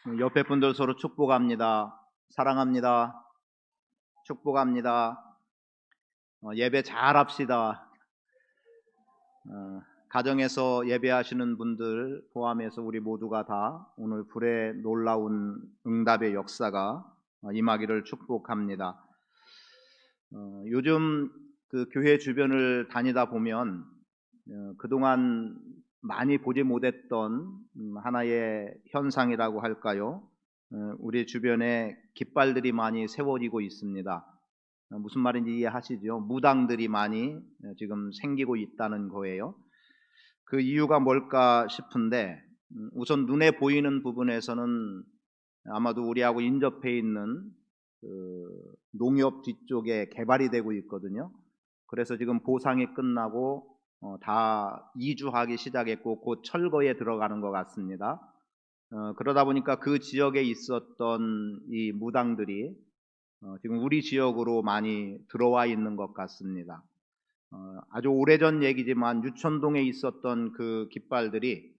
옆에 분들 서로 축복합니다. 사랑합니다. 축복합니다. 예배 잘 합시다. 가정에서 예배하시는 분들 포함해서 우리 모두가 다 오늘 불의 놀라운 응답의 역사가 임하기를 축복합니다. 요즘 그 교회 주변을 다니다 보면 그동안 많이 보지 못했던 하나의 현상이라고 할까요? 우리 주변에 깃발들이 많이 세워지고 있습니다. 무슨 말인지 이해하시죠? 무당들이 많이 지금 생기고 있다는 거예요. 그 이유가 뭘까 싶은데 우선 눈에 보이는 부분에서는 아마도 우리하고 인접해 있는 그 농협 뒤쪽에 개발이 되고 있거든요. 그래서 지금 보상이 끝나고 다 이주하기 시작했고 곧 철거에 들어가는 것 같습니다. 그러다 보니까 그 지역에 있었던 이 무당들이 지금 우리 지역으로 많이 들어와 있는 것 같습니다. 아주 오래전 얘기지만 유천동에 있었던 그 깃발들이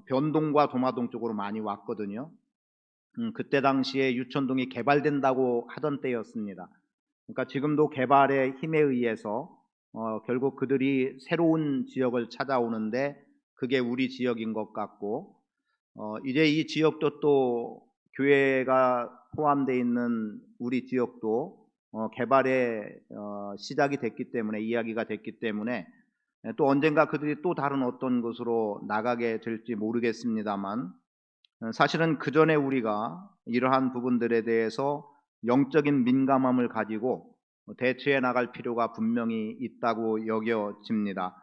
변동과 도마동 쪽으로 많이 왔거든요. 그때 당시에 유천동이 개발된다고 하던 때였습니다. 그러니까 지금도 개발의 힘에 의해서 결국 그들이 새로운 지역을 찾아오는데 그게 우리 지역인 것 같고 이제 이 지역도 또 교회가 포함되어 있는 우리 지역도 개발의 시작이 됐기 때문에 이야기가 됐기 때문에 또 언젠가 그들이 또 다른 어떤 곳으로 나가게 될지 모르겠습니다만 사실은 그 전에 우리가 이러한 부분들에 대해서 영적인 민감함을 가지고 대처해 나갈 필요가 분명히 있다고 여겨집니다.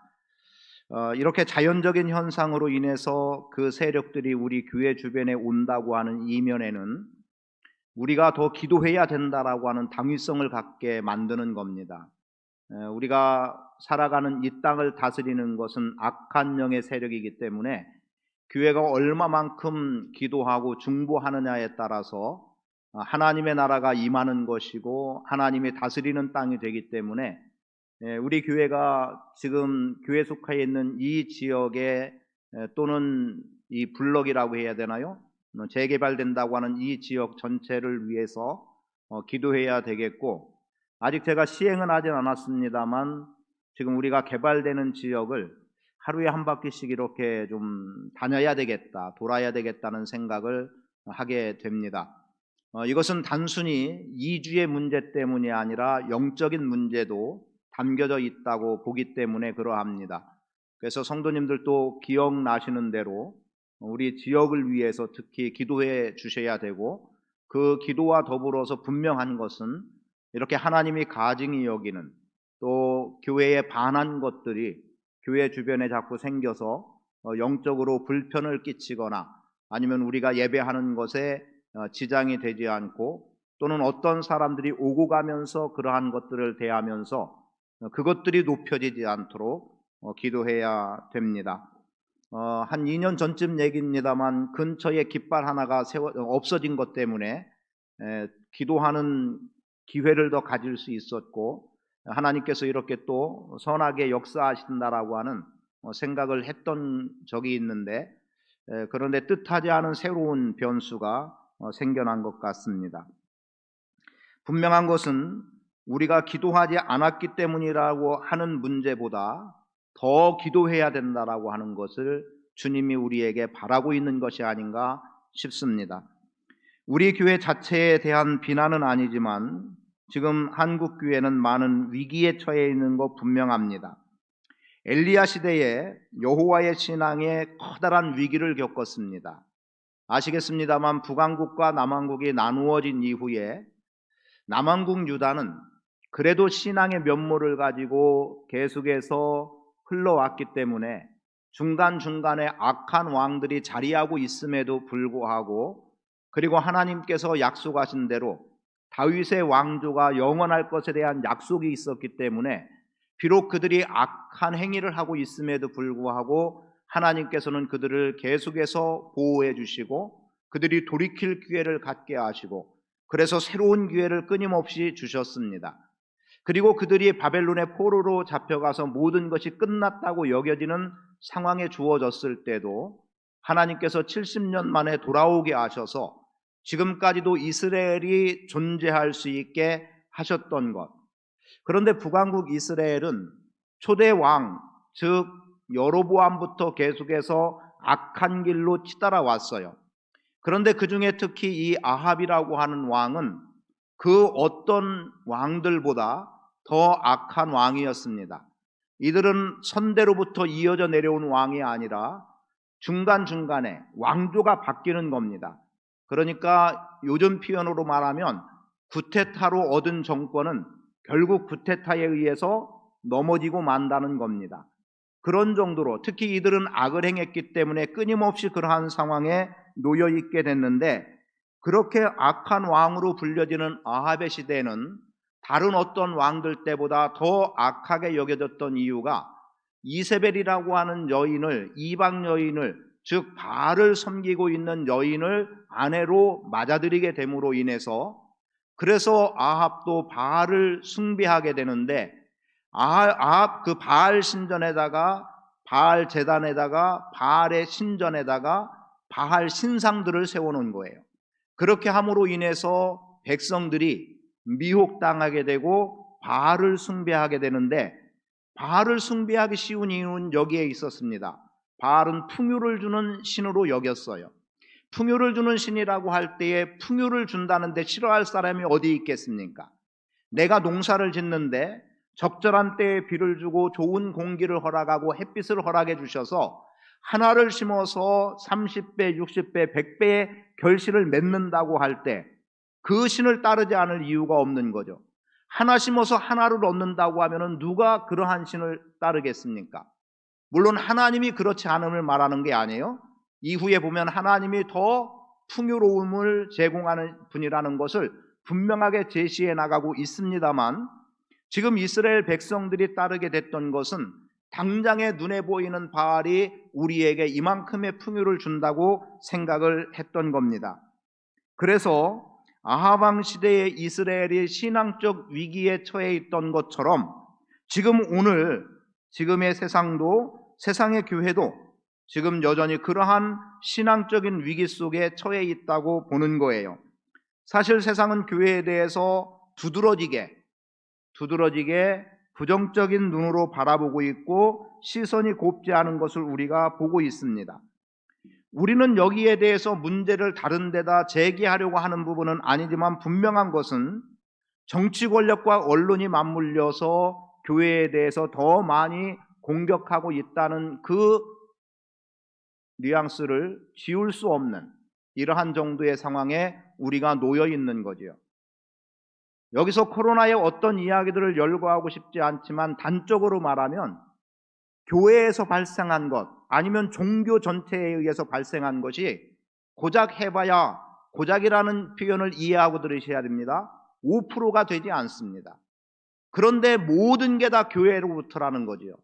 이렇게 자연적인 현상으로 인해서 그 세력들이 우리 교회 주변에 온다고 하는 이면에는 우리가 더 기도해야 된다라고 하는 당위성을 갖게 만드는 겁니다. 우리가 살아가는 이 땅을 다스리는 것은 악한 영의 세력이기 때문에 교회가 얼마만큼 기도하고 중보하느냐에 따라서 하나님의 나라가 임하는 것이고 하나님이 다스리는 땅이 되기 때문에 우리 교회가 지금 교회 속해 있는 이 지역에 또는 이 블럭이라고 해야 되나요? 재개발된다고 하는 이 지역 전체를 위해서 기도해야 되겠고 아직 제가 시행은 하진 않았습니다만 지금 우리가 개발되는 지역을 하루에 한 바퀴씩 이렇게 좀 다녀야 되겠다, 돌아야 되겠다는 생각을 하게 됩니다. 이것은 단순히 이주의 문제 때문이 아니라 영적인 문제도 담겨져 있다고 보기 때문에 그러합니다. 그래서 성도님들도 기억나시는 대로 우리 지역을 위해서 특히 기도해 주셔야 되고 그 기도와 더불어서 분명한 것은 이렇게 하나님이 가증히 여기는 또 교회에 반한 것들이 교회 주변에 자꾸 생겨서 영적으로 불편을 끼치거나 아니면 우리가 예배하는 것에 지장이 되지 않고 또는 어떤 사람들이 오고 가면서 그러한 것들을 대하면서 그것들이 높여지지 않도록 기도해야 됩니다. 한 2년 전쯤 얘기입니다만 근처에 깃발 하나가 없어진 것 때문에 기도하는 기회를 더 가질 수 있었고 하나님께서 이렇게 또 선하게 역사하신다라고 하는 생각을 했던 적이 있는데 그런데 뜻하지 않은 새로운 변수가 생겨난 것 같습니다. 분명한 것은 우리가 기도하지 않았기 때문이라고 하는 문제보다 더 기도해야 된다라고 하는 것을 주님이 우리에게 바라고 있는 것이 아닌가 싶습니다. 우리 교회 자체에 대한 비난은 아니지만 지금 한국 교회는 많은 위기에 처해 있는 것 분명합니다. 엘리야 시대에 여호와의 신앙에 커다란 위기를 겪었습니다. 아시겠습니다만 북왕국과 남왕국이 나누어진 이후에 남왕국 유다는 그래도 신앙의 면모를 가지고 계속해서 흘러왔기 때문에 중간중간에 악한 왕들이 자리하고 있음에도 불구하고 그리고 하나님께서 약속하신 대로 다윗의 왕조가 영원할 것에 대한 약속이 있었기 때문에 비록 그들이 악한 행위를 하고 있음에도 불구하고 하나님께서는 그들을 계속해서 보호해 주시고 그들이 돌이킬 기회를 갖게 하시고 그래서 새로운 기회를 끊임없이 주셨습니다. 그리고 그들이 바벨론의 포로로 잡혀가서 모든 것이 끝났다고 여겨지는 상황에 주어졌을 때도 하나님께서 70년 만에 돌아오게 하셔서 지금까지도 이스라엘이 존재할 수 있게 하셨던 것. 그런데 북왕국 이스라엘은 초대 왕, 즉 여로보암부터 계속해서 악한 길로 치달아왔어요. 그런데 그 중에 특히 이 아합이라고 하는 왕은 그 어떤 왕들보다 더 악한 왕이었습니다. 이들은 선대로부터 이어져 내려온 왕이 아니라 중간중간에 왕조가 바뀌는 겁니다. 그러니까 요즘 표현으로 말하면 구테타로 얻은 정권은 결국 구테타에 의해서 넘어지고 만다는 겁니다. 그런 정도로 특히 이들은 악을 행했기 때문에 끊임없이 그러한 상황에 놓여 있게 됐는데, 그렇게 악한 왕으로 불려지는 아합의 시대는 다른 어떤 왕들 때보다 더 악하게 여겨졌던 이유가 이세벨이라고 하는 여인을, 이방 여인을, 즉 바알을 섬기고 있는 여인을 아내로 맞아들이게 됨으로 인해서, 그래서 아합도 바알을 숭배하게 되는데, 아합 그 바알 신전에다가, 바알 제단에다가, 바알의 신전에다가 바알 신상들을 세워놓은 거예요. 그렇게 함으로 인해서 백성들이 미혹당하게 되고 바알을 숭배하게 되는데, 바알을 숭배하기 쉬운 이유는 여기에 있었습니다. 바알은 풍요를 주는 신으로 여겼어요. 풍요를 주는 신이라고 할 때에 풍요를 준다는데 싫어할 사람이 어디 있겠습니까? 내가 농사를 짓는데 적절한 때에 비를 주고 좋은 공기를 허락하고 햇빛을 허락해 주셔서 하나를 심어서 30배, 60배, 100배의 결실을 맺는다고 할 때 그 신을 따르지 않을 이유가 없는 거죠. 하나 심어서 하나를 얻는다고 하면 누가 그러한 신을 따르겠습니까? 물론 하나님이 그렇지 않음을 말하는 게 아니에요. 이후에 보면 하나님이 더 풍요로움을 제공하는 분이라는 것을 분명하게 제시해 나가고 있습니다만, 지금 이스라엘 백성들이 따르게 됐던 것은 당장에 눈에 보이는 바알이 우리에게 이만큼의 풍요를 준다고 생각을 했던 겁니다. 그래서 아합 왕 시대의 이스라엘이 신앙적 위기에 처해 있던 것처럼 지금 오늘 지금의 세상도, 세상의 교회도 지금 여전히 그러한 신앙적인 위기 속에 처해 있다고 보는 거예요. 사실 세상은 교회에 대해서 두드러지게 부정적인 눈으로 바라보고 있고 시선이 곱지 않은 것을 우리가 보고 있습니다. 우리는 여기에 대해서 문제를 다른 데다 제기하려고 하는 부분은 아니지만, 분명한 것은 정치 권력과 언론이 맞물려서 교회에 대해서 더 많이 공격하고 있다는 그 뉘앙스를 지울 수 없는 이러한 정도의 상황에 우리가 놓여 있는 거죠. 여기서 코로나의 어떤 이야기들을 열거하고 싶지 않지만, 단적으로 말하면 교회에서 발생한 것, 아니면 종교 전체에 의해서 발생한 것이 고작 해봐야, 고작이라는 표현을 이해하고 들으셔야 됩니다, 5%가 되지 않습니다. 그런데 모든 게 다 교회로부터라는 거죠.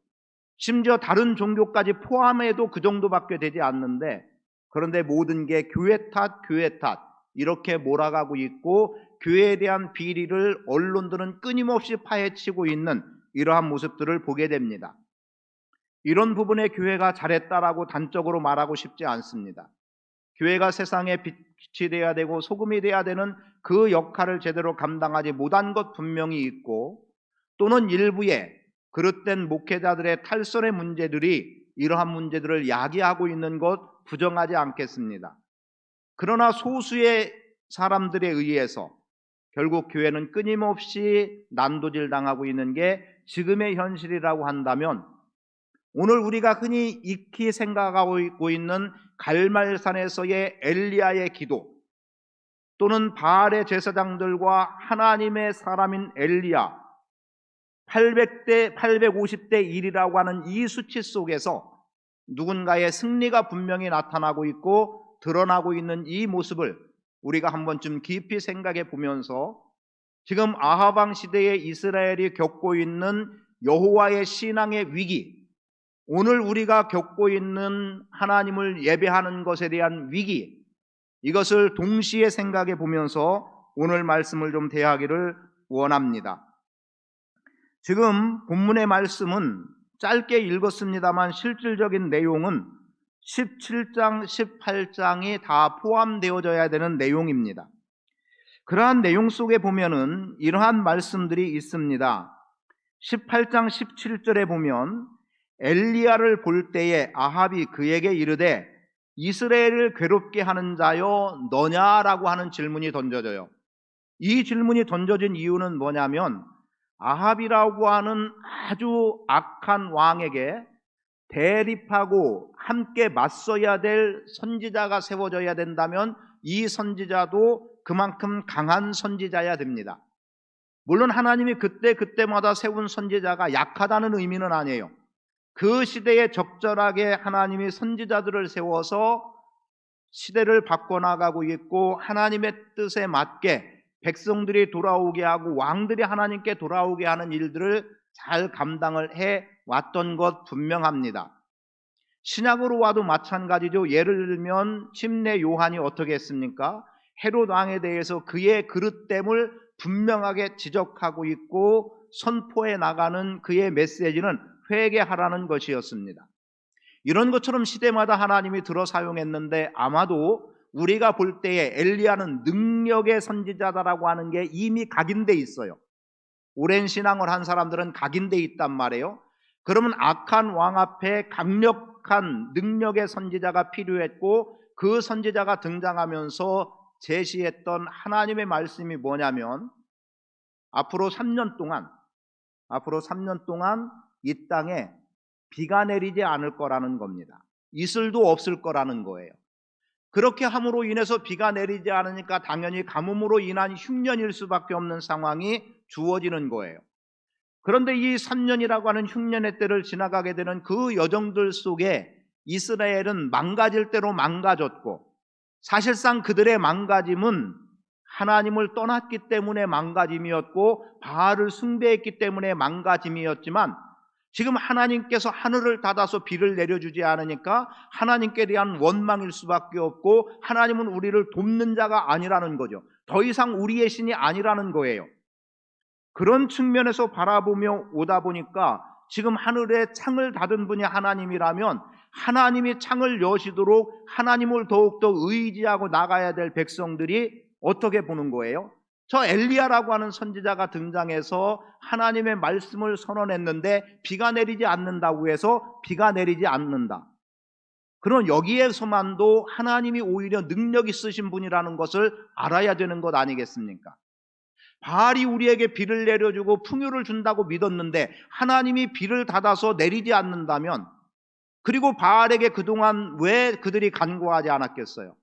심지어 다른 종교까지 포함해도 그 정도밖에 되지 않는데, 그런데 모든 게 교회 탓 이렇게 몰아가고 있고, 교회에 대한 비리를 언론들은 끊임없이 파헤치고 있는 이러한 모습들을 보게 됩니다. 이런 부분에 교회가 잘했다라고 단적으로 말하고 싶지 않습니다. 교회가 세상에 빛이 되어야 되고 소금이 되어야 되는 그 역할을 제대로 감당하지 못한 것 분명히 있고, 또는 일부의 그릇된 목회자들의 탈선의 문제들이 이러한 문제들을 야기하고 있는 것 부정하지 않겠습니다. 그러나 소수의 사람들에 의해서 결국 교회는 끊임없이 난도질 당하고 있는 게 지금의 현실이라고 한다면, 오늘 우리가 흔히 익히 생각하고 있는 갈멜산에서의 엘리야의 기도, 또는 바알의 제사장들과 하나님의 사람인 엘리야 850대 1이라고 하는 이 수치 속에서 누군가의 승리가 분명히 나타나고 있고 드러나고 있는 이 모습을 우리가 한번 좀 깊이 생각해 보면서, 지금 아합 왕 시대의 이스라엘이 겪고 있는 여호와의 신앙의 위기, 오늘 우리가 겪고 있는 하나님을 예배하는 것에 대한 위기, 이것을 동시에 생각해 보면서 오늘 말씀을 좀 대하기를 원합니다. 지금 본문의 말씀은 짧게 읽었습니다만 실질적인 내용은 17장, 18장이 다 포함되어져야 되는 내용입니다. 그러한 내용 속에 보면은 이러한 말씀들이 있습니다. 18장 17절에 보면 엘리야를 볼 때에 아합이 그에게 이르되 이스라엘을 괴롭게 하는 자여 너냐라고 하는 질문이 던져져요. 이 질문이 던져진 이유는 뭐냐면 아합이라고 하는 아주 악한 왕에게 대립하고 함께 맞서야 될 선지자가 세워져야 된다면 이 선지자도 그만큼 강한 선지자여야 됩니다. 물론 하나님이 그때마다 세운 선지자가 약하다는 의미는 아니에요. 그 시대에 적절하게 하나님이 선지자들을 세워서 시대를 바꿔나가고 있고 하나님의 뜻에 맞게 백성들이 돌아오게 하고 왕들이 하나님께 돌아오게 하는 일들을 잘 감당을 해왔던 것 분명합니다. 신약으로 와도 마찬가지죠. 예를 들면 침례 요한이 어떻게 했습니까? 헤롯 왕에 대해서 그의 그릇됨을 분명하게 지적하고 있고 선포해 나가는 그의 메시지는 회개하라는 것이었습니다. 이런 것처럼 시대마다 하나님이 들어 사용했는데 아마도 우리가 볼 때에 엘리야는 능력의 선지자다라고 하는 게 이미 각인돼 있어요. 오랜 신앙을 한 사람들은 각인돼 있단 말이에요. 그러면 악한 왕 앞에 강력한 능력의 선지자가 필요했고 그 선지자가 등장하면서 제시했던 하나님의 말씀이 뭐냐면 앞으로 3년 동안 이 땅에 비가 내리지 않을 거라는 겁니다. 이슬도 없을 거라는 거예요. 그렇게 함으로 인해서 비가 내리지 않으니까 당연히 가뭄으로 인한 흉년일 수밖에 없는 상황이 주어지는 거예요. 그런데 이 3년이라고 하는 흉년의 때를 지나가게 되는 그 여정들 속에 이스라엘은 망가질 대로 망가졌고 사실상 그들의 망가짐은 하나님을 떠났기 때문에 망가짐이었고 바알을 숭배했기 때문에 망가짐이었지만 지금 하나님께서 하늘을 닫아서 비를 내려주지 않으니까 하나님께 대한 원망일 수밖에 없고 하나님은 우리를 돕는 자가 아니라는 거죠. 더 이상 우리의 신이 아니라는 거예요. 그런 측면에서 바라보며 오다 보니까 지금 하늘에 창을 닫은 분이 하나님이라면 하나님이 창을 여시도록 하나님을 더욱더 의지하고 나가야 될 백성들이 어떻게 보는 거예요? 저 엘리야라고 하는 선지자가 등장해서 하나님의 말씀을 선언했는데 비가 내리지 않는다고 해서 비가 내리지 않는다. 그럼 여기에서만도 하나님이 오히려 능력 있으신 분이라는 것을 알아야 되는 것 아니겠습니까? 바알이 우리에게 비를 내려주고 풍요를 준다고 믿었는데 하나님이 비를 닫아서 내리지 않는다면 그리고 바알에게 그동안 왜 그들이 간구하지 않았겠어요?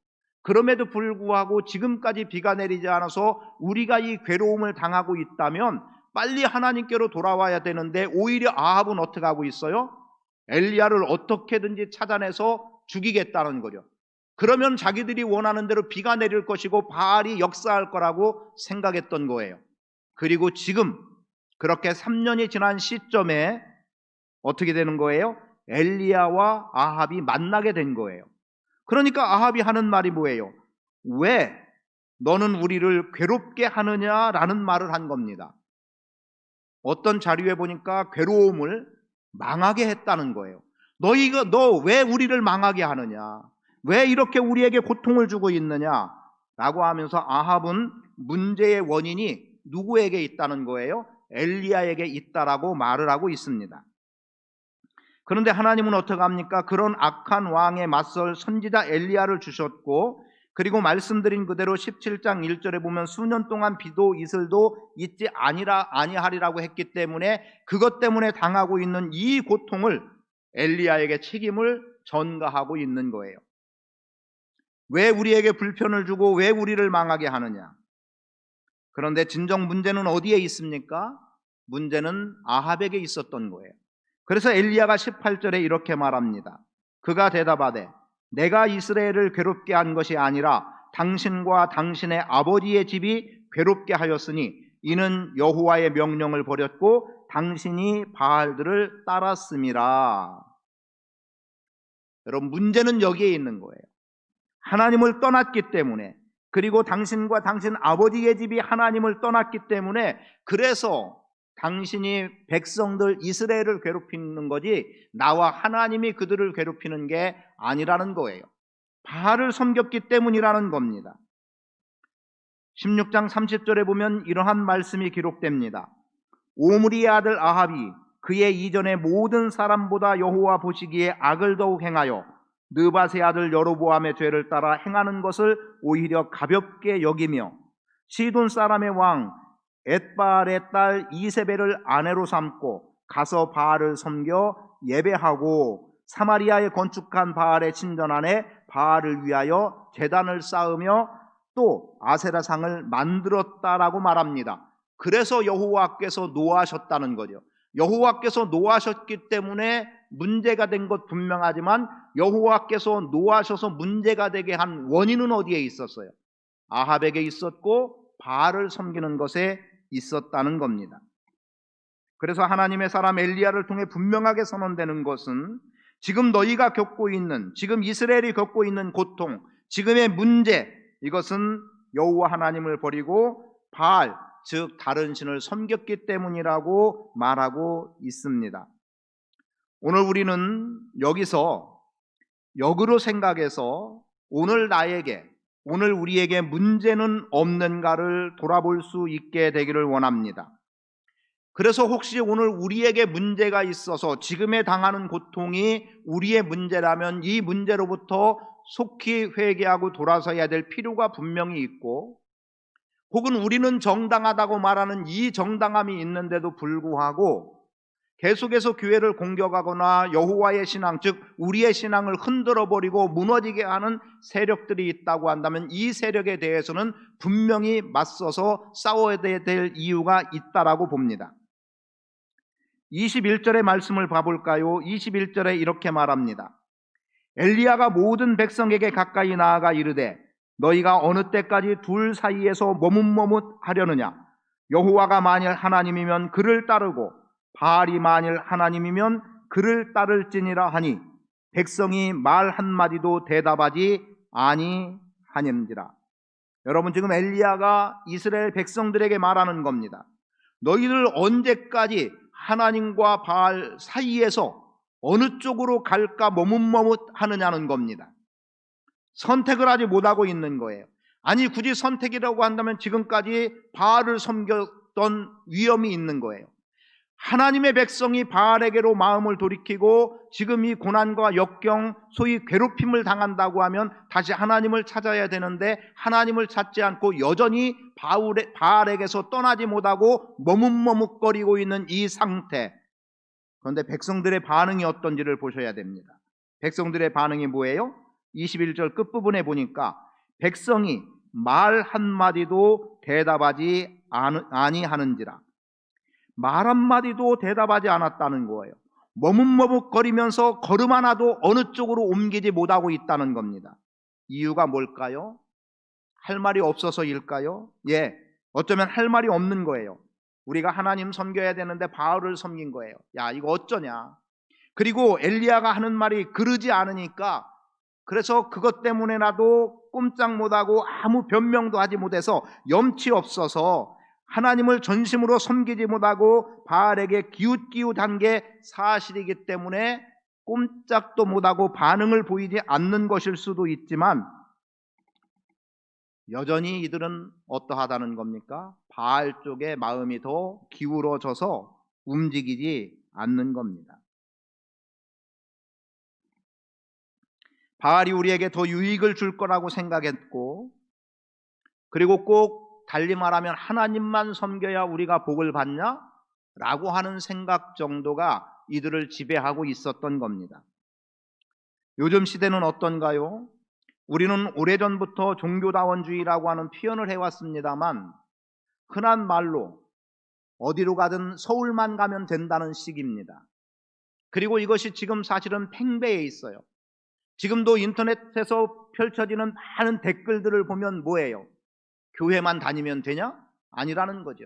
그럼에도 불구하고 지금까지 비가 내리지 않아서 우리가 이 괴로움을 당하고 있다면 빨리 하나님께로 돌아와야 되는데 오히려 아합은 어떻게 하고 있어요? 엘리야를 어떻게든지 찾아내서 죽이겠다는 거죠. 그러면 자기들이 원하는 대로 비가 내릴 것이고 바알이 역사할 거라고 생각했던 거예요. 그리고 지금 그렇게 3년이 지난 시점에 어떻게 되는 거예요? 엘리야와 아합이 만나게 된 거예요. 그러니까 아합이 하는 말이 뭐예요? 왜 너는 우리를 괴롭게 하느냐라는 말을 한 겁니다. 어떤 자료에 보니까 괴로움을 망하게 했다는 거예요. 너 왜 우리를 망하게 하느냐? 왜 이렇게 우리에게 고통을 주고 있느냐? 라고 하면서 아합은 문제의 원인이 누구에게 있다는 거예요? 엘리야에게 있다라고 말을 하고 있습니다. 그런데 하나님은 어떻게 합니까? 그런 악한 왕에 맞설 선지자 엘리야를 주셨고 그리고 말씀드린 그대로 17장 1절에 보면 수년 동안 비도 이슬도 있지 아니하리라고 했기 때문에 그것 때문에 당하고 있는 이 고통을 엘리야에게 책임을 전가하고 있는 거예요. 왜 우리에게 불편을 주고 왜 우리를 망하게 하느냐? 그런데 진정 문제는 어디에 있습니까? 문제는 아합에게 있었던 거예요. 그래서 엘리야가 18절에 이렇게 말합니다. 그가 대답하되 내가 이스라엘을 괴롭게 한 것이 아니라 당신과 당신의 아버지의 집이 괴롭게 하였으니 이는 여호와의 명령을 버렸고 당신이 바알들을 따랐음이라. 여러분, 문제는 여기에 있는 거예요. 하나님을 떠났기 때문에, 그리고 당신과 당신 아버지의 집이 하나님을 떠났기 때문에, 그래서 당신이 백성들 이스라엘을 괴롭히는 거지 나와 하나님이 그들을 괴롭히는 게 아니라는 거예요. 바알을 섬겼기 때문이라는 겁니다. 16장 30절에 보면 이러한 말씀이 기록됩니다. 오므리의 아들 아합이 그의 이전의 모든 사람보다 여호와 보시기에 악을 더욱 행하여 느밧의 아들 여로보암의 죄를 따라 행하는 것을 오히려 가볍게 여기며 시돈 사람의 왕 엣바알의 딸 이세벨을 아내로 삼고 가서 바알을 섬겨 예배하고 사마리아에 건축한 바알의 신전 안에 바알을 위하여 제단을 쌓으며 또 아세라상을 만들었다라고 말합니다. 그래서 여호와께서 노하셨다는 거죠. 여호와께서 노하셨기 때문에 문제가 된 것 분명하지만 여호와께서 노하셔서 문제가 되게 한 원인은 어디에 있었어요? 아합에게 있었고 바알을 섬기는 것에 있었다는 겁니다. 그래서 하나님의 사람 엘리야를 통해 분명하게 선언되는 것은 지금 너희가 겪고 있는, 지금 이스라엘이 겪고 있는 고통, 지금의 문제, 이것은 여호와 하나님을 버리고 바알, 즉 다른 신을 섬겼기 때문이라고 말하고 있습니다. 오늘 우리는 여기서 역으로 생각해서 오늘 나에게, 오늘 우리에게 문제는 없는가를 돌아볼 수 있게 되기를 원합니다. 그래서 혹시 오늘 우리에게 문제가 있어서 지금에 당하는 고통이 우리의 문제라면 이 문제로부터 속히 회개하고 돌아서야 될 필요가 분명히 있고, 혹은 우리는 정당하다고 말하는 이 정당함이 있는데도 불구하고 계속해서 교회를 공격하거나 여호와의 신앙, 즉 우리의 신앙을 흔들어버리고 무너지게 하는 세력들이 있다고 한다면 이 세력에 대해서는 분명히 맞서서 싸워야 될 이유가 있다라고 봅니다. 21절의 말씀을 봐볼까요? 21절에 이렇게 말합니다. 엘리야가 모든 백성에게 가까이 나아가 이르되 너희가 어느 때까지 둘 사이에서 머뭇머뭇하려느냐? 여호와가 만일 하나님이면 그를 따르고 바알이 만일 하나님이면 그를 따를지니라 하니 백성이 말 한마디도 대답하지 아니하는지라. 여러분, 지금 엘리야가 이스라엘 백성들에게 말하는 겁니다. 너희들 언제까지 하나님과 바알 사이에서 어느 쪽으로 갈까 머뭇머뭇하느냐는 겁니다. 선택을 하지 못하고 있는 거예요. 아니, 굳이 선택이라고 한다면 지금까지 바알을 섬겼던 위험이 있는 거예요. 하나님의 백성이 바알에게로 마음을 돌이키고 지금 이 고난과 역경, 소위 괴롭힘을 당한다고 하면 다시 하나님을 찾아야 되는데 하나님을 찾지 않고 여전히 바알에게서 떠나지 못하고 머뭇머뭇거리고 있는 이 상태. 그런데 백성들의 반응이 어떤지를 보셔야 됩니다. 백성들의 반응이 뭐예요? 21절 끝부분에 보니까 백성이 말 한마디도 대답하지 아니하는지라. 말 한마디도 대답하지 않았다는 거예요. 머뭇머뭇거리면서 걸음 하나도 어느 쪽으로 옮기지 못하고 있다는 겁니다. 이유가 뭘까요? 할 말이 없어서일까요? 예, 어쩌면 할 말이 없는 거예요. 우리가 하나님 섬겨야 되는데 바알을 섬긴 거예요. 야, 이거 어쩌냐? 그리고 엘리야가 하는 말이 그러지 않으니까 그래서 그것 때문에라도 꼼짝 못하고 아무 변명도 하지 못해서 염치 없어서 하나님을 전심으로 섬기지 못하고 바알에게 기웃기웃한 게 사실이기 때문에 꼼짝도 못하고 반응을 보이지 않는 것일 수도 있지만 여전히 이들은 어떠하다는 겁니까? 바알 쪽에 마음이 더 기울어져서 움직이지 않는 겁니다. 바알이 우리에게 더 유익을 줄 거라고 생각했고, 그리고 꼭 달리 말하면 하나님만 섬겨야 우리가 복을 받냐? 라고 하는 생각 정도가 이들을 지배하고 있었던 겁니다. 요즘 시대는 어떤가요? 우리는 오래전부터 종교다원주의라고 하는 표현을 해왔습니다만 흔한 말로 어디로 가든 서울만 가면 된다는 식입니다. 그리고 이것이 지금 사실은 팽배해 있어요. 지금도 인터넷에서 펼쳐지는 많은 댓글들을 보면 뭐예요? 교회만 다니면 되냐? 아니라는 거죠.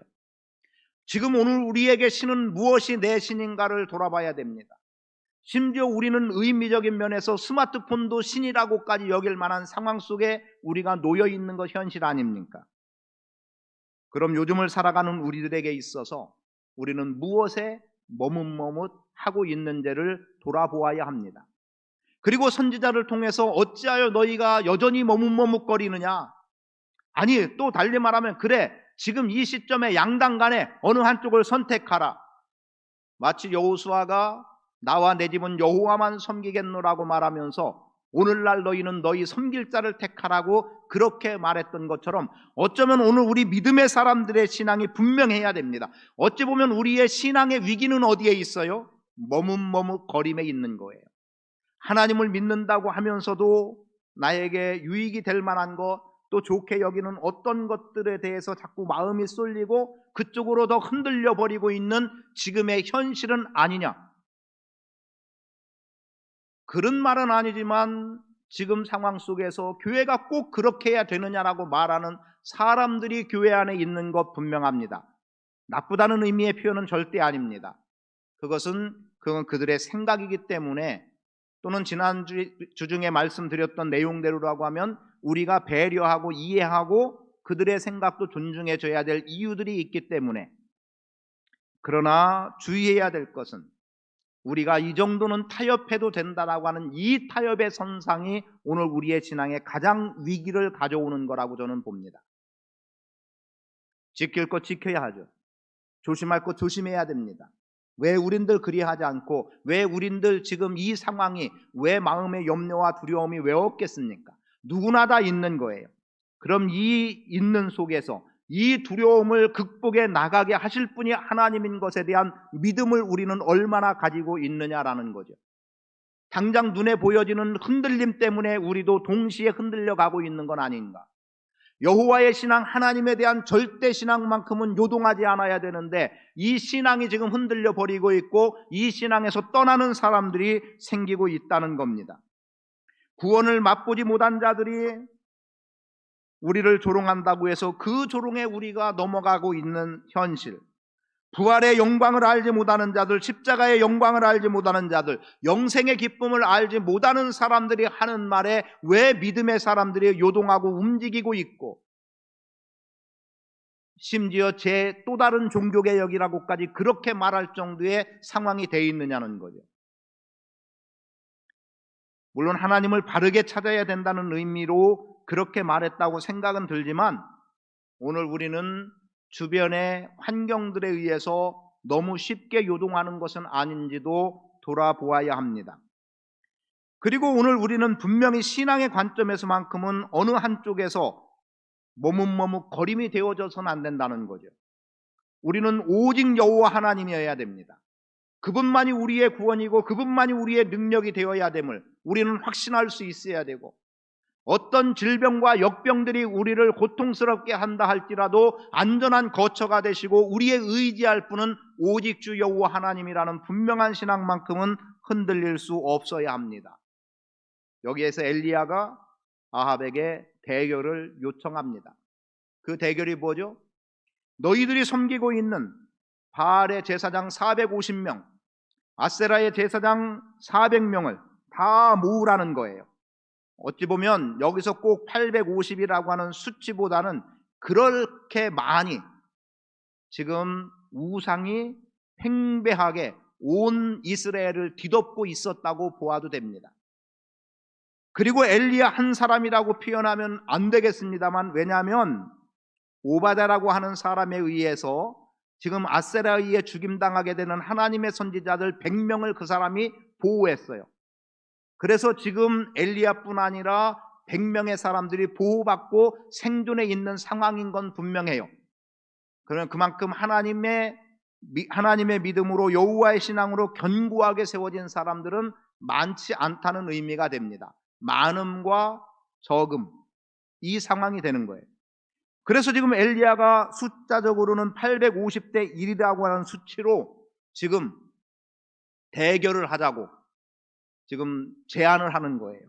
지금 오늘 우리에게 신은 무엇이 내 신인가를 돌아봐야 됩니다. 심지어 우리는 의미적인 면에서 스마트폰도 신이라고까지 여길 만한 상황 속에 우리가 놓여 있는 것 현실 아닙니까? 그럼 요즘을 살아가는 우리들에게 있어서 우리는 무엇에 머뭇머뭇하고 있는지를 돌아보아야 합니다. 그리고 선지자를 통해서 어찌하여 너희가 여전히 머뭇머뭇거리느냐? 아니, 또 달리 말하면 그래, 지금 이 시점에 양당 간에 어느 한쪽을 선택하라. 마치 여호수아가 나와 내 집은 여호와만 섬기겠노라고 말하면서 오늘날 너희는 너희 섬길 자를 택하라고 그렇게 말했던 것처럼 어쩌면 오늘 우리 믿음의 사람들의 신앙이 분명해야 됩니다. 어찌 보면 우리의 신앙의 위기는 어디에 있어요? 머뭇머뭇거림에 있는 거예요. 하나님을 믿는다고 하면서도 나에게 유익이 될 만한 것, 또 좋게 여기는 어떤 것들에 대해서 자꾸 마음이 쏠리고 그쪽으로 더 흔들려 버리고 있는 지금의 현실은 아니냐? 그런 말은 아니지만 지금 상황 속에서 교회가 꼭 그렇게 해야 되느냐라고 말하는 사람들이 교회 안에 있는 것 분명합니다. 나쁘다는 의미의 표현은 절대 아닙니다. 그건 그들의 생각이기 때문에, 또는 지난주 중에 말씀드렸던 내용대로라고 하면 우리가 배려하고 이해하고 그들의 생각도 존중해 줘야 될 이유들이 있기 때문에, 그러나 주의해야 될 것은 우리가 이 정도는 타협해도 된다라고 하는 이 타협의 선상이 오늘 우리의 신앙에 가장 위기를 가져오는 거라고 저는 봅니다. 지킬 것 지켜야 하죠. 조심할 것 조심해야 됩니다. 왜 우린들 그리하지 않고, 왜 우린들 지금 이 상황이 왜 마음의 염려와 두려움이 왜 없겠습니까? 누구나 다 있는 거예요. 그럼 이 있는 속에서 이 두려움을 극복해 나가게 하실 분이 하나님인 것에 대한 믿음을 우리는 얼마나 가지고 있느냐라는 거죠. 당장 눈에 보여지는 흔들림 때문에 우리도 동시에 흔들려 가고 있는 건 아닌가? 여호와의 신앙, 하나님에 대한 절대 신앙만큼은 요동하지 않아야 되는데 이 신앙이 지금 흔들려 버리고 있고 이 신앙에서 떠나는 사람들이 생기고 있다는 겁니다. 구원을 맛보지 못한 자들이 우리를 조롱한다고 해서 그 조롱에 우리가 넘어가고 있는 현실, 부활의 영광을 알지 못하는 자들, 십자가의 영광을 알지 못하는 자들, 영생의 기쁨을 알지 못하는 사람들이 하는 말에 왜 믿음의 사람들이 요동하고 움직이고 있고, 심지어 제 또 다른 종교개혁이라고까지 그렇게 말할 정도의 상황이 되어 있느냐는 거죠. 물론 하나님을 바르게 찾아야 된다는 의미로 그렇게 말했다고 생각은 들지만, 오늘 우리는 주변의 환경들에 의해서 너무 쉽게 요동하는 것은 아닌지도 돌아보아야 합니다. 그리고 오늘 우리는 분명히 신앙의 관점에서만큼은 어느 한쪽에서 머뭇머뭇거림이 되어져서는 안 된다는 거죠. 우리는 오직 여호와 하나님이어야 됩니다. 그분만이 우리의 구원이고 그분만이 우리의 능력이 되어야 됨을 우리는 확신할 수 있어야 되고, 어떤 질병과 역병들이 우리를 고통스럽게 한다 할지라도 안전한 거처가 되시고 우리의 의지할 분은 오직 주 여호와 하나님이라는 분명한 신앙만큼은 흔들릴 수 없어야 합니다. 여기에서 엘리야가 아합에게 대결을 요청합니다. 그 대결이 뭐죠? 너희들이 섬기고 있는 바알의 제사장 450명, 아세라의 제사장 400명을 다 모으라는 거예요. 어찌 보면 여기서 꼭 850이라고 하는 수치보다는 그렇게 많이 지금 우상이 팽배하게 온 이스라엘을 뒤덮고 있었다고 보아도 됩니다. 그리고 엘리야 한 사람이라고 표현하면 안 되겠습니다만, 왜냐하면 오바다라고 하는 사람에 의해서 지금 아세라에 의해 죽임당하게 되는 하나님의 선지자들 100명을 그 사람이 보호했어요. 그래서 지금 엘리야뿐 아니라 100명의 사람들이 보호받고 생존해 있는 상황인 건 분명해요. 그러면 그만큼 하나님의 믿음으로, 여호와의 신앙으로 견고하게 세워진 사람들은 많지 않다는 의미가 됩니다. 많음과 적음, 이 상황이 되는 거예요. 그래서 지금 엘리야가 숫자적으로는 850대 1이라고 하는 수치로 지금 대결을 하자고 지금 제안을 하는 거예요.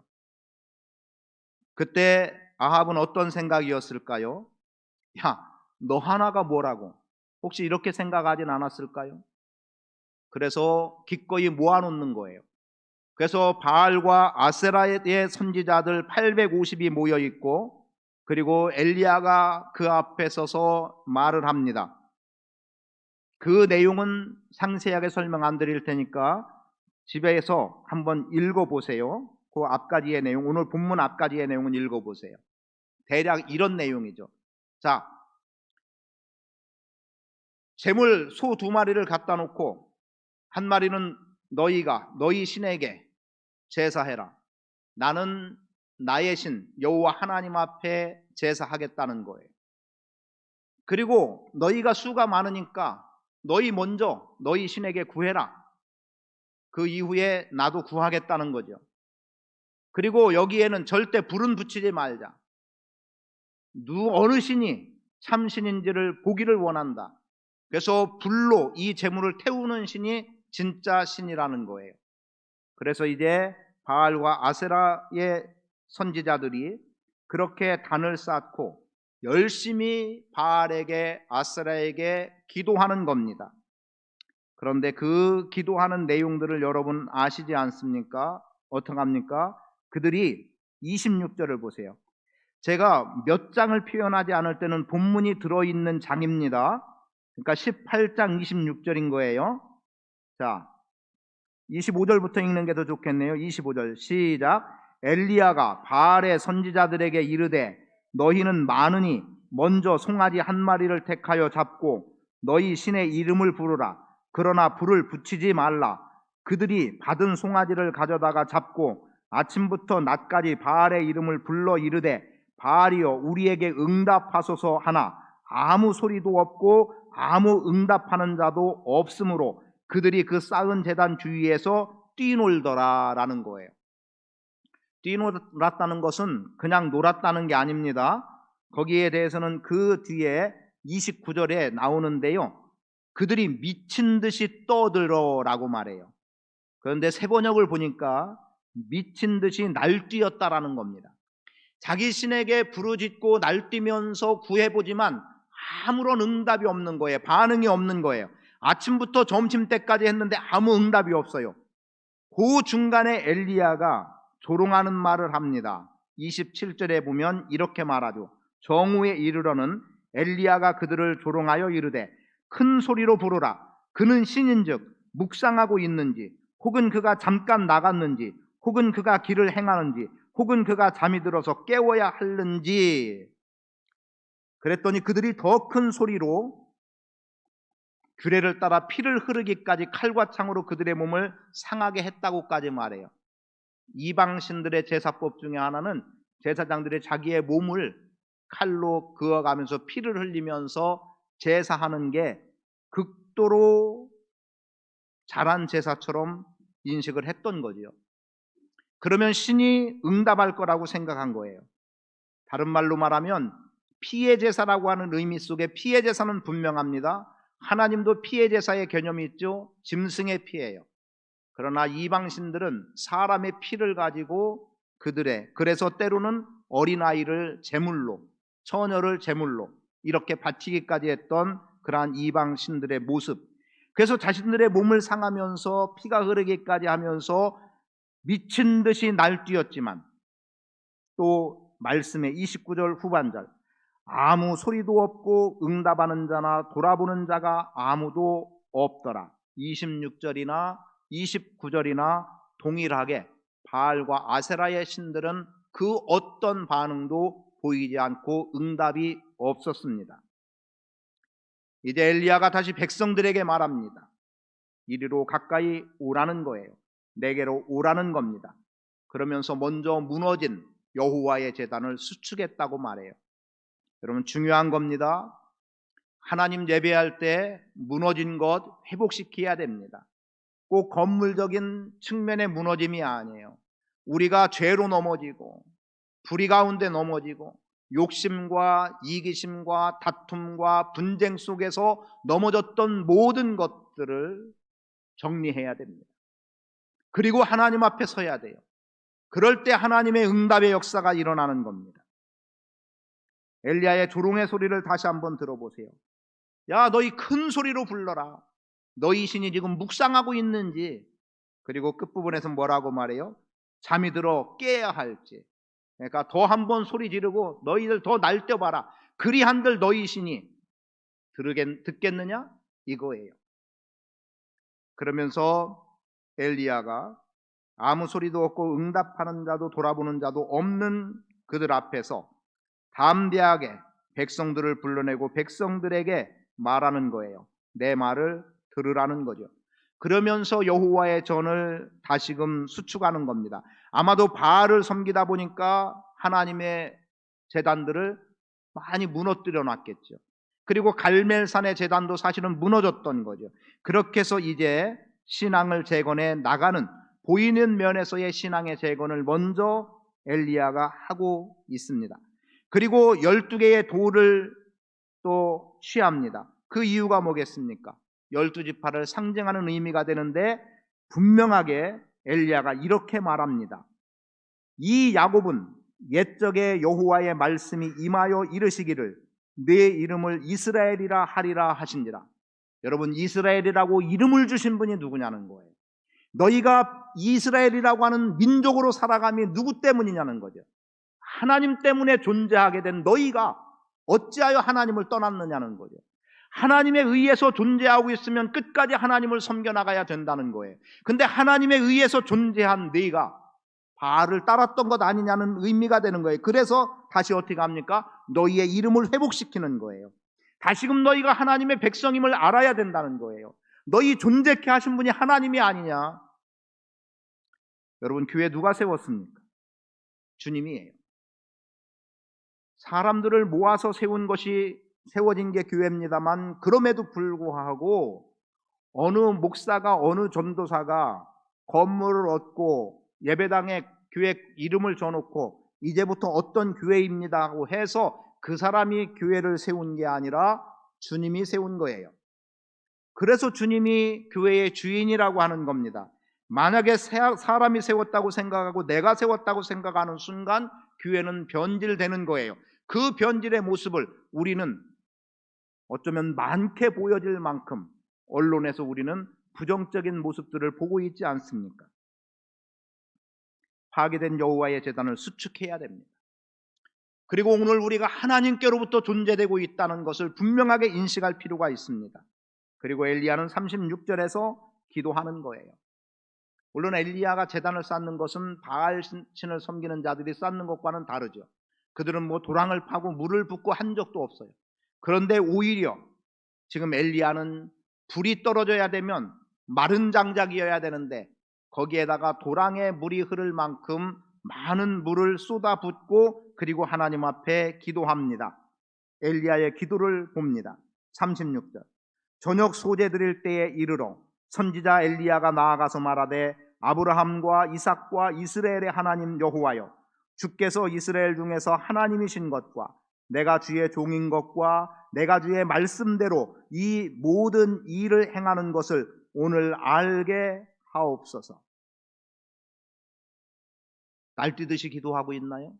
그때 아합은 어떤 생각이었을까요? 야, 너 하나가 뭐라고? 혹시 이렇게 생각하진 않았을까요? 그래서 기꺼이 모아놓는 거예요. 그래서 바알과 아세라의 선지자들 850이 모여 있고, 그리고 엘리야가 그 앞에 서서 말을 합니다. 그 내용은 상세하게 설명 안 드릴 테니까 집에서 한번 읽어보세요. 그 앞가지의 내용, 오늘 본문 앞가지의 내용은 읽어보세요. 대략 이런 내용이죠. 자, 제물 소 2마리를 갖다 놓고 한 마리는 너희 신에게 제사해라. 나는 나의 신 여호와 하나님 앞에 제사하겠다는 거예요. 그리고 너희가 수가 많으니까 너희 먼저 너희 신에게 구해라. 그 이후에 나도 구하겠다는 거죠. 그리고 여기에는 절대 불은 붙이지 말자. 어느 신이 참신인지를 보기를 원한다. 그래서 불로 이 제물을 태우는 신이 진짜 신이라는 거예요. 그래서 이제 바알과 아세라의 선지자들이 그렇게 단을 쌓고 열심히 바알에게 아세라에게 기도하는 겁니다. 그런데 그 기도하는 내용들을 여러분 아시지 않습니까? 어떡합니까? 그들이 26절을 보세요. 제가 몇 장을 표현하지 않을 때는 본문이 들어있는 장입니다. 그러니까 18장 26절인 거예요. 자, 25절부터 읽는 게 더 좋겠네요. 25절 시작. 엘리야가 바알의 선지자들에게 이르되 너희는 많으니 먼저 송아지 한 마리를 택하여 잡고 너희 신의 이름을 부르라. 그러나 불을 붙이지 말라. 그들이 받은 송아지를 가져다가 잡고 아침부터 낮까지 바알의 이름을 불러 이르되 바알이여 우리에게 응답하소서 하나 아무 소리도 없고 아무 응답하는 자도 없으므로 그들이 그 쌓은 제단 주위에서 뛰놀더라라는 거예요. 뛰놀았다는 것은 그냥 놀았다는 게 아닙니다. 거기에 대해서는 그 뒤에 29절에 나오는데요. 그들이 미친 듯이 떠들어라고 말해요. 그런데 세번역을 보니까 미친 듯이 날뛰었다라는 겁니다. 자기 신에게 부르짖고 날뛰면서 구해보지만 아무런 응답이 없는 거예요. 반응이 없는 거예요. 아침부터 점심때까지 했는데 아무 응답이 없어요. 그 중간에 엘리야가 조롱하는 말을 합니다. 27절에 보면 이렇게 말하죠. 정오에 이르러는 엘리야가 그들을 조롱하여 이르되 큰 소리로 부르라. 그는 신인즉 묵상하고 있는지 혹은 그가 잠깐 나갔는지 혹은 그가 길을 행하는지 혹은 그가 잠이 들어서 깨워야 하는지. 그랬더니 그들이 더 큰 소리로 규례를 따라 피를 흐르기까지 칼과 창으로 그들의 몸을 상하게 했다고까지 말해요. 이방신들의 제사법 중에 하나는 제사장들이 자기의 몸을 칼로 그어가면서 피를 흘리면서 제사하는 게 극도로 잘한 제사처럼 인식을 했던 거지요. 그러면 신이 응답할 거라고 생각한 거예요. 다른 말로 말하면 피의 제사라고 하는 의미 속에 피의 제사는 분명합니다. 하나님도 피의 제사의 개념이 있죠. 짐승의 피예요. 그러나 이방신들은 사람의 피를 가지고 그래서 때로는 어린아이를 제물로, 처녀를 제물로 이렇게 바치기까지 했던 그러한 이방신들의 모습. 그래서 자신들의 몸을 상하면서 피가 흐르기까지 하면서 미친 듯이 날뛰었지만 또 말씀의 29절 후반절 아무 소리도 없고 응답하는 자나 돌아보는 자가 아무도 없더라. 26절이나 29절이나 동일하게 바알과 아세라의 신들은 그 어떤 반응도 보이지 않고 응답이 없었습니다. 이제 엘리야가 다시 백성들에게 말합니다. 이리로 가까이 오라는 거예요. 내게로 오라는 겁니다. 그러면서 먼저 무너진 여호와의 제단을 수축했다고 말해요. 여러분 중요한 겁니다. 하나님 예배할 때 무너진 것 회복시켜야 됩니다. 꼭 건물적인 측면의 무너짐이 아니에요. 우리가 죄로 넘어지고 불의 가운데 넘어지고 욕심과 이기심과 다툼과 분쟁 속에서 넘어졌던 모든 것들을 정리해야 됩니다. 그리고 하나님 앞에 서야 돼요. 그럴 때 하나님의 응답의 역사가 일어나는 겁니다. 엘리야의 조롱의 소리를 다시 한번 들어보세요. 야, 너희 큰 소리로 불러라. 너희 신이 지금 묵상하고 있는지. 그리고 끝부분에서 뭐라고 말해요? 잠이 들어 깨야 할지. 그러니까 더 한번 소리 지르고 너희들 더 날뛰어봐라. 그리한들 너희 신이 듣겠느냐? 이거예요. 그러면서 엘리야가 아무 소리도 없고 응답하는 자도 돌아보는 자도 없는 그들 앞에서 담대하게 백성들을 불러내고 백성들에게 말하는 거예요. 내 말을 들으라는 거죠. 그러면서 여호와의 전을 다시금 수축하는 겁니다. 아마도 바알을 섬기다 보니까 하나님의 제단들을 많이 무너뜨려 놨겠죠. 그리고 갈멜산의 제단도 사실은 무너졌던 거죠. 그렇게 해서 이제 신앙을 재건해 나가는, 보이는 면에서의 신앙의 재건을 먼저 엘리야가 하고 있습니다. 그리고 12개의 돌을 또 취합니다. 그 이유가 뭐겠습니까? 12지파를 상징하는 의미가 되는데, 분명하게 엘리야가 이렇게 말합니다. 이 야곱은 옛적에 여호와의 말씀이 임하여 이르시기를 내 이름을 이스라엘이라 하리라 하신지라. 여러분, 이스라엘이라고 이름을 주신 분이 누구냐는 거예요. 너희가 이스라엘이라고 하는 민족으로 살아감이 누구 때문이냐는 거죠. 하나님 때문에 존재하게 된 너희가 어찌하여 하나님을 떠났느냐는 거죠. 하나님에 의해서 존재하고 있으면 끝까지 하나님을 섬겨나가야 된다는 거예요. 근데 하나님에 의해서 존재한 너희가 바알을 따랐던 것 아니냐는 의미가 되는 거예요. 그래서 다시 어떻게 합니까? 너희의 이름을 회복시키는 거예요. 다시금 너희가 하나님의 백성임을 알아야 된다는 거예요. 너희 존재케 하신 분이 하나님이 아니냐? 여러분, 교회 누가 세웠습니까? 주님이에요. 사람들을 모아서 세워진 게 교회입니다만, 그럼에도 불구하고 어느 목사가, 어느 전도사가 건물을 얻고 예배당에 교회 이름을 줘놓고 이제부터 어떤 교회입니다고 해서 그 사람이 교회를 세운 게 아니라 주님이 세운 거예요. 그래서 주님이 교회의 주인이라고 하는 겁니다. 만약에 사람이 세웠다고 생각하고 내가 세웠다고 생각하는 순간 교회는 변질되는 거예요. 그 변질의 모습을 우리는 어쩌면 많게 보여질 만큼 언론에서 우리는 부정적인 모습들을 보고 있지 않습니까? 파괴된 여호와의 제단을 수축해야 됩니다. 그리고 오늘 우리가 하나님께로부터 존재되고 있다는 것을 분명하게 인식할 필요가 있습니다. 그리고 엘리야는 36절에서 기도하는 거예요. 물론 엘리야가 제단을 쌓는 것은 바알 신을 섬기는 자들이 쌓는 것과는 다르죠. 그들은 도랑을 파고 물을 붓고 한 적도 없어요. 그런데 오히려 지금 엘리야는 불이 떨어져야 되면 마른 장작이어야 되는데 거기에다가 도랑에 물이 흐를 만큼 많은 물을 쏟아붓고 그리고 하나님 앞에 기도합니다. 엘리야의 기도를 봅니다. 36절. 저녁 소재 드릴 때에 이르러 선지자 엘리야가 나아가서 말하되 아브라함과 이삭과 이스라엘의 하나님 여호와여, 주께서 이스라엘 중에서 하나님이신 것과 내가 주의 종인 것과 내가 주의 말씀대로 이 모든 일을 행하는 것을 오늘 알게 하옵소서. 날뛰듯이 기도하고 있나요?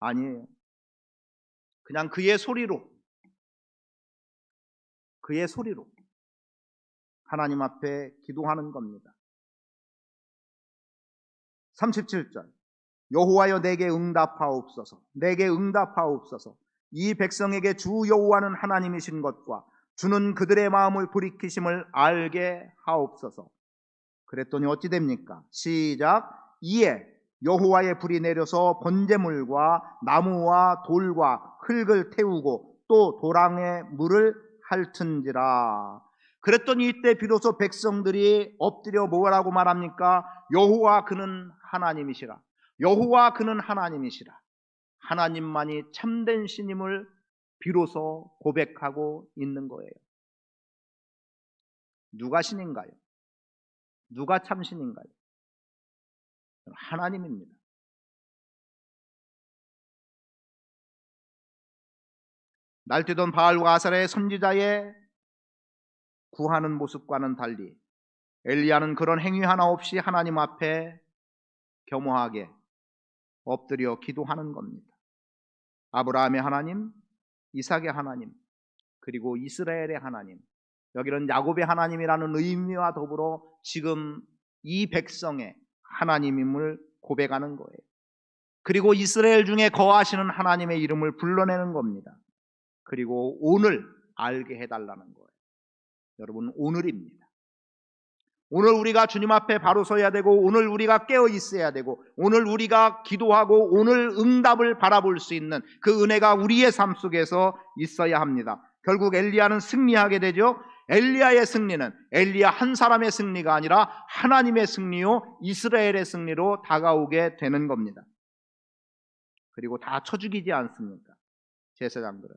아니에요. 그냥 그의 소리로 하나님 앞에 기도하는 겁니다. 37절. 여호와여 내게 응답하옵소서. 내게 응답하옵소서. 이 백성에게 주 여호와는 하나님이신 것과 주는 그들의 마음을 돌이키심을 알게 하옵소서. 그랬더니 어찌 됩니까? 시작. 이에 여호와의 불이 내려서 번제물과 나무와 돌과 흙을 태우고 또 도랑에 물을 핥은지라. 그랬더니 이때 비로소 백성들이 엎드려 뭐라고 말합니까? 여호와 그는 하나님이시라. 여호와 그는 하나님이시라. 하나님만이 참된 신임을 비로소 고백하고 있는 거예요. 누가 신인가요? 누가 참신인가요? 하나님입니다. 날뛰던 바알과 아사랴의 선지자의 구하는 모습과는 달리 엘리야는 그런 행위 하나 없이 하나님 앞에 겸허하게 엎드려 기도하는 겁니다. 아브라함의 하나님, 이삭의 하나님, 그리고 이스라엘의 하나님, 여기는 야곱의 하나님이라는 의미와 더불어 지금 이 백성의 하나님임을 고백하는 거예요. 그리고 이스라엘 중에 거하시는 하나님의 이름을 불러내는 겁니다. 그리고 오늘 알게 해달라는 거예요. 여러분, 오늘입니다. 오늘 우리가 주님 앞에 바로 서야 되고, 오늘 우리가 깨어 있어야 되고, 오늘 우리가 기도하고 오늘 응답을 바라볼 수 있는 그 은혜가 우리의 삶 속에서 있어야 합니다. 결국 엘리야는 승리하게 되죠. 엘리야의 승리는 엘리야 한 사람의 승리가 아니라 하나님의 승리요 이스라엘의 승리로 다가오게 되는 겁니다. 그리고 다 쳐 죽이지 않습니까? 제사장들은.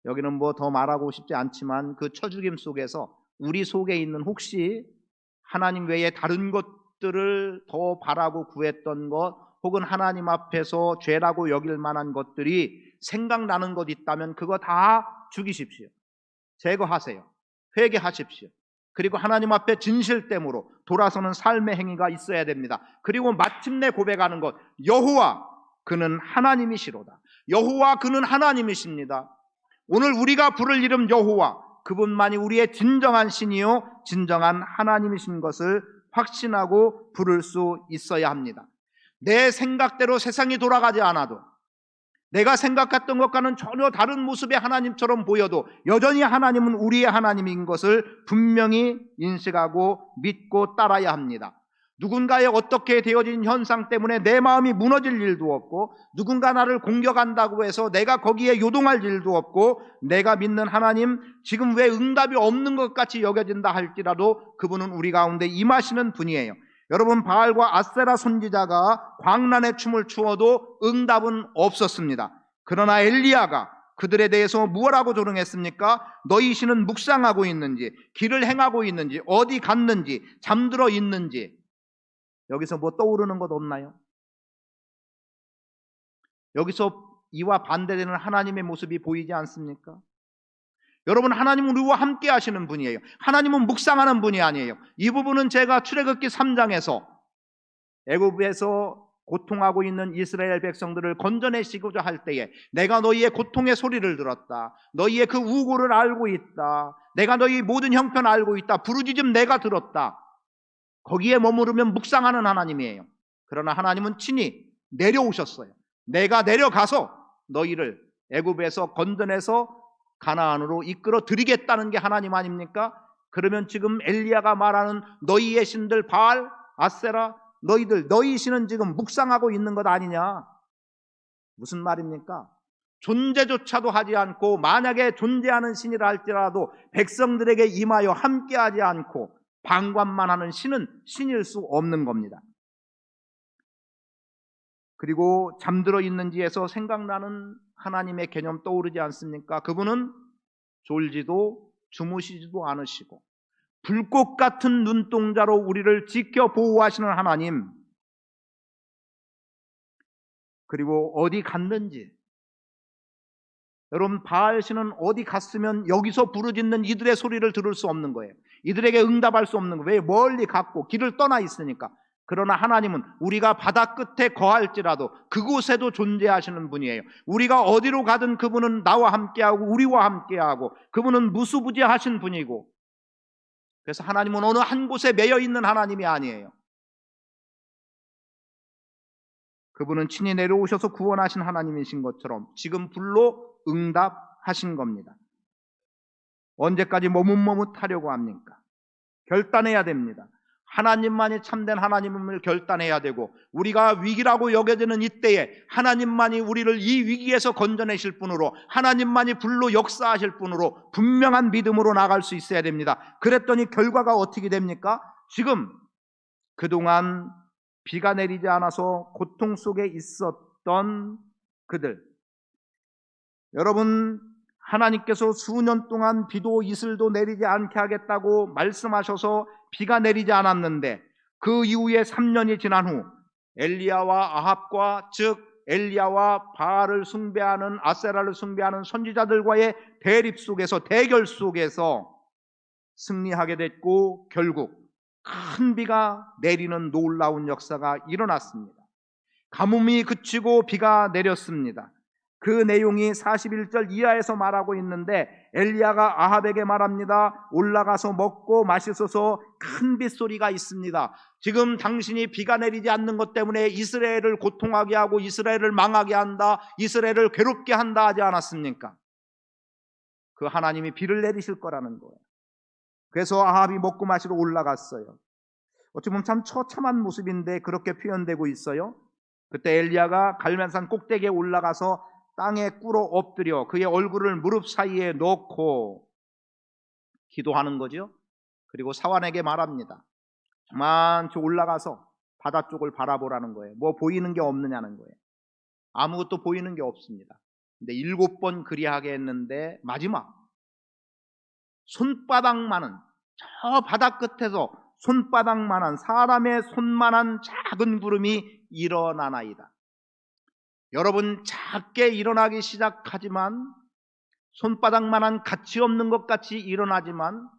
여기는 뭐 더 말하고 싶지 않지만 그 쳐 죽임 속에서 우리 속에 있는 혹시 하나님 외에 다른 것들을 더 바라고 구했던 것, 혹은 하나님 앞에서 죄라고 여길 만한 것들이 생각나는 것 있다면 그거 다 죽이십시오. 제거하세요. 회개하십시오. 그리고 하나님 앞에 진실됨으로 돌아서는 삶의 행위가 있어야 됩니다. 그리고 마침내 고백하는 것, 여호와 그는 하나님이시로다. 여호와 그는 하나님이십니다. 오늘 우리가 부를 이름 여호와, 그분만이 우리의 진정한 신이요 진정한 하나님이신 것을 확신하고 부를 수 있어야 합니다. 내 생각대로 세상이 돌아가지 않아도, 내가 생각했던 것과는 전혀 다른 모습의 하나님처럼 보여도 여전히 하나님은 우리의 하나님인 것을 분명히 인식하고 믿고 따라야 합니다. 누군가의 어떻게 되어진 현상 때문에 내 마음이 무너질 일도 없고, 누군가 나를 공격한다고 해서 내가 거기에 요동할 일도 없고, 내가 믿는 하나님 지금 왜 응답이 없는 것 같이 여겨진다 할지라도 그분은 우리 가운데 임하시는 분이에요. 여러분, 바알과 아세라 선지자가 광란의 춤을 추어도 응답은 없었습니다. 그러나 엘리야가 그들에 대해서 무엇라고 조롱했습니까? 너희 신은 묵상하고 있는지, 길을 행하고 있는지, 어디 갔는지, 잠들어 있는지. 여기서 뭐 떠오르는 것 없나요? 여기서 이와 반대되는 하나님의 모습이 보이지 않습니까? 여러분, 하나님은 우리와 함께 하시는 분이에요. 하나님은 묵상하는 분이 아니에요. 이 부분은 제가 출애굽기 3장에서 애굽에서 고통하고 있는 이스라엘 백성들을 건져내시고자 할 때에 내가 너희의 고통의 소리를 들었다. 너희의 그 우고를 알고 있다. 내가 너희 모든 형편 알고 있다. 부르짖음 내가 들었다. 거기에 머무르면 묵상하는 하나님이에요. 그러나 하나님은 친히 내려오셨어요. 내가 내려가서 너희를 애굽에서 건져내서 가나안으로 이끌어 드리겠다는 게 하나님 아닙니까? 그러면 지금 엘리야가 말하는 너희의 신들 바알, 아세라, 너희 신은 지금 묵상하고 있는 것 아니냐? 무슨 말입니까? 존재조차도 하지 않고, 만약에 존재하는 신이라 할지라도 백성들에게 임하여 함께하지 않고 방관만 하는 신은 신일 수 없는 겁니다. 그리고 잠들어 있는지에서 생각나는 하나님의 개념 떠오르지 않습니까? 그분은 졸지도 주무시지도 않으시고 불꽃 같은 눈동자로 우리를 지켜 보호하시는 하나님, 그리고 어디 갔는지, 여러분, 바알 신은 어디 갔으면 여기서 부르짖는 이들의 소리를 들을 수 없는 거예요. 이들에게 응답할 수 없는 거예요. 왜? 멀리 갔고 길을 떠나 있으니까. 그러나 하나님은 우리가 바다 끝에 거할지라도 그곳에도 존재하시는 분이에요. 우리가 어디로 가든 그분은 나와 함께하고 우리와 함께하고, 그분은 무수부지하신 분이고, 그래서 하나님은 어느 한 곳에 매여 있는 하나님이 아니에요. 그분은 친히 내려오셔서 구원하신 하나님이신 것처럼 지금 불로 응답하신 겁니다. 언제까지 머뭇머뭇하려고 합니까? 결단해야 됩니다. 하나님만이 참된 하나님을 결단해야 되고, 우리가 위기라고 여겨지는 이때에 하나님만이 우리를 이 위기에서 건져내실 분으로, 하나님만이 불로 역사하실 분으로 분명한 믿음으로 나갈 수 있어야 됩니다. 그랬더니 결과가 어떻게 됩니까? 지금 그동안 비가 내리지 않아서 고통 속에 있었던 그들, 여러분, 하나님께서 수년 동안 비도 이슬도 내리지 않게 하겠다고 말씀하셔서 비가 내리지 않았는데, 그 이후에 3년이 지난 후 엘리야와 아합과, 즉 엘리야와 바알을 숭배하는, 아세라를 숭배하는 선지자들과의 대립 속에서, 대결 속에서 승리하게 됐고, 결국 큰 비가 내리는 놀라운 역사가 일어났습니다. 가뭄이 그치고 비가 내렸습니다. 그 내용이 41절 이하에서 말하고 있는데, 엘리야가 아합에게 말합니다. 올라가서 먹고 마시소서. 큰 빗소리가 있습니다. 지금 당신이 비가 내리지 않는 것 때문에 이스라엘을 고통하게 하고 이스라엘을 망하게 한다, 이스라엘을 괴롭게 한다 하지 않았습니까? 그 하나님이 비를 내리실 거라는 거예요. 그래서 아합이 먹고 마시러 올라갔어요. 어찌 보면 참 처참한 모습인데 그렇게 표현되고 있어요. 그때 엘리야가 갈멜산 꼭대기에 올라가서 땅에 꿇어 엎드려 그의 얼굴을 무릎 사이에 넣고 기도하는 거죠. 그리고 사환에게 말합니다. 저만치 올라가서 바다 쪽을 바라보라는 거예요. 뭐 보이는 게 없느냐는 거예요. 아무것도 보이는 게 없습니다. 근데 7번 그리하게 했는데 마지막 손바닥만한, 저 바다 끝에서 손바닥만한, 사람의 손만한 작은 구름이 일어나나이다. 여러분, 작게 일어나기 시작하지만, 손바닥만한 가치 없는 것 같이 일어나지만,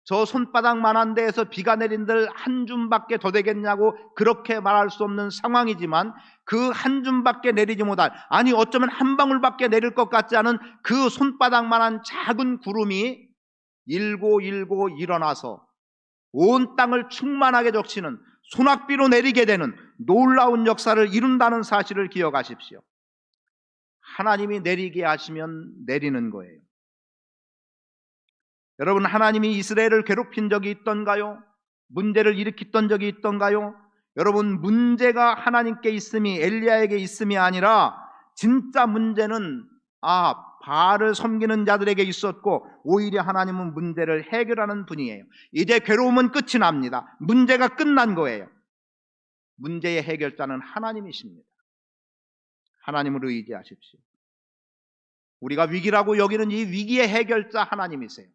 저 손바닥만한 데에서 비가 내린들 한 줌밖에 더 되겠냐고 그렇게 말할 수 없는 상황이지만, 그 한 줌밖에 내리지 못할, 아니 어쩌면 한 방울밖에 내릴 것 같지 않은 그 손바닥만한 작은 구름이 일고 일어나서 온 땅을 충만하게 적시는, 소낙비로 내리게 되는 놀라운 역사를 이룬다는 사실을 기억하십시오. 하나님이 내리게 하시면 내리는 거예요. 여러분, 하나님이 이스라엘을 괴롭힌 적이 있던가요? 문제를 일으켰던 적이 있던가요? 여러분, 문제가 하나님께 있음이, 엘리야에게 있음이 아니라 진짜 문제는 바알을 섬기는 자들에게 있었고, 오히려 하나님은 문제를 해결하는 분이에요. 이제 괴로움은 끝이 납니다. 문제가 끝난 거예요. 문제의 해결자는 하나님이십니다. 하나님을 의지하십시오. 우리가 위기라고 여기는 이 위기의 해결자 하나님이세요.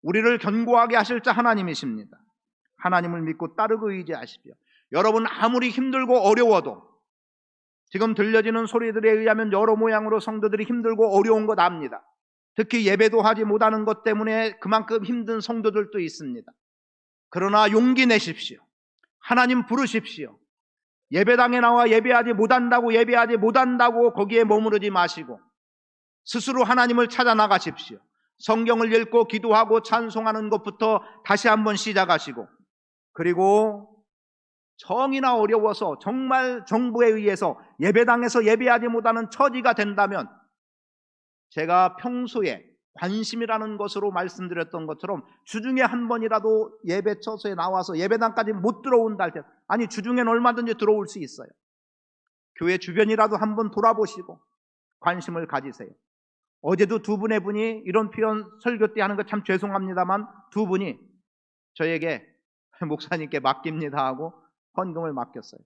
우리를 견고하게 하실 자 하나님이십니다. 하나님을 믿고 따르고 의지하십시오. 여러분, 아무리 힘들고 어려워도, 지금 들려지는 소리들에 의하면 여러 모양으로 성도들이 힘들고 어려운 것 압니다. 특히 예배도 하지 못하는 것 때문에 그만큼 힘든 성도들도 있습니다. 그러나 용기 내십시오. 하나님 부르십시오. 예배당에 나와 예배하지 못한다고 거기에 머무르지 마시고 스스로 하나님을 찾아 나가십시오. 성경을 읽고 기도하고 찬송하는 것부터 다시 한번 시작하시고, 그리고 정이나 어려워서 정말 정부에 의해서 예배당에서 예배하지 못하는 처지가 된다면, 제가 평소에 관심이라는 것으로 말씀드렸던 것처럼 주중에 한 번이라도 예배 처소에 나와서 예배당까지 못 들어온다 할 때, 아니 주중엔 얼마든지 들어올 수 있어요. 교회 주변이라도 한번 돌아보시고 관심을 가지세요. 어제도 두 분이 이런 표현 설교 때 하는 거 참 죄송합니다만, 두 분이 저에게 목사님께 맡깁니다 하고 헌금을 맡겼어요.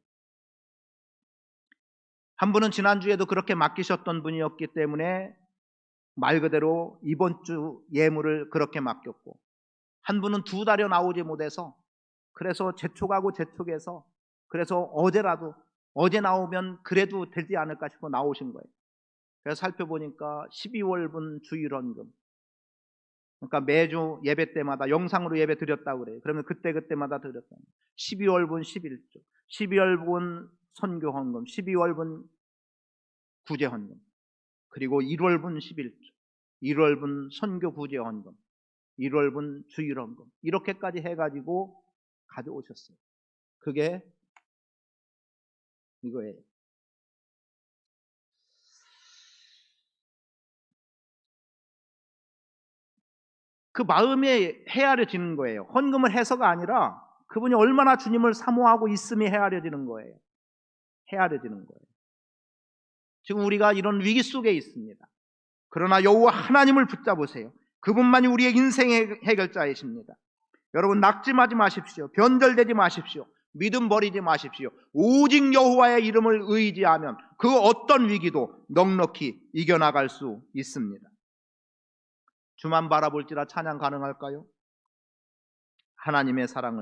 한 분은 지난주에도 그렇게 맡기셨던 분이었기 때문에 말 그대로 이번 주 예물을 그렇게 맡겼고, 한 분은 2달여 나오지 못해서, 그래서 재촉해서 그래서 어제 나오면 그래도 되지 않을까 싶어 나오신 거예요. 그래서 살펴보니까 12월분 주일헌금, 그러니까 매주 예배 때마다 영상으로 예배 드렸다고 그래요. 그러면 그때마다 드렸다. 12월분 11조, 12월분 선교헌금, 12월분 구제헌금, 그리고 1월분 11조, 1월분 선교 구제헌금, 1월분 주일헌금, 이렇게까지 해가지고 가져오셨어요. 그게 이거예요. 그 마음에 헤아려지는 거예요. 헌금을 해서가 아니라 그분이 얼마나 주님을 사모하고 있음이 헤아려지는 거예요. 헤아려지는 거예요. 지금 우리가 이런 위기 속에 있습니다. 그러나 여호와 하나님을 붙잡으세요. 그분만이 우리의 인생의 해결자이십니다. 여러분, 낙심하지 마십시오. 변절되지 마십시오. 믿음 버리지 마십시오. 오직 여호와의 이름을 의지하면 그 어떤 위기도 넉넉히 이겨나갈 수 있습니다. 주만 바라볼지라 찬양 가능할까요? 하나님의 사랑을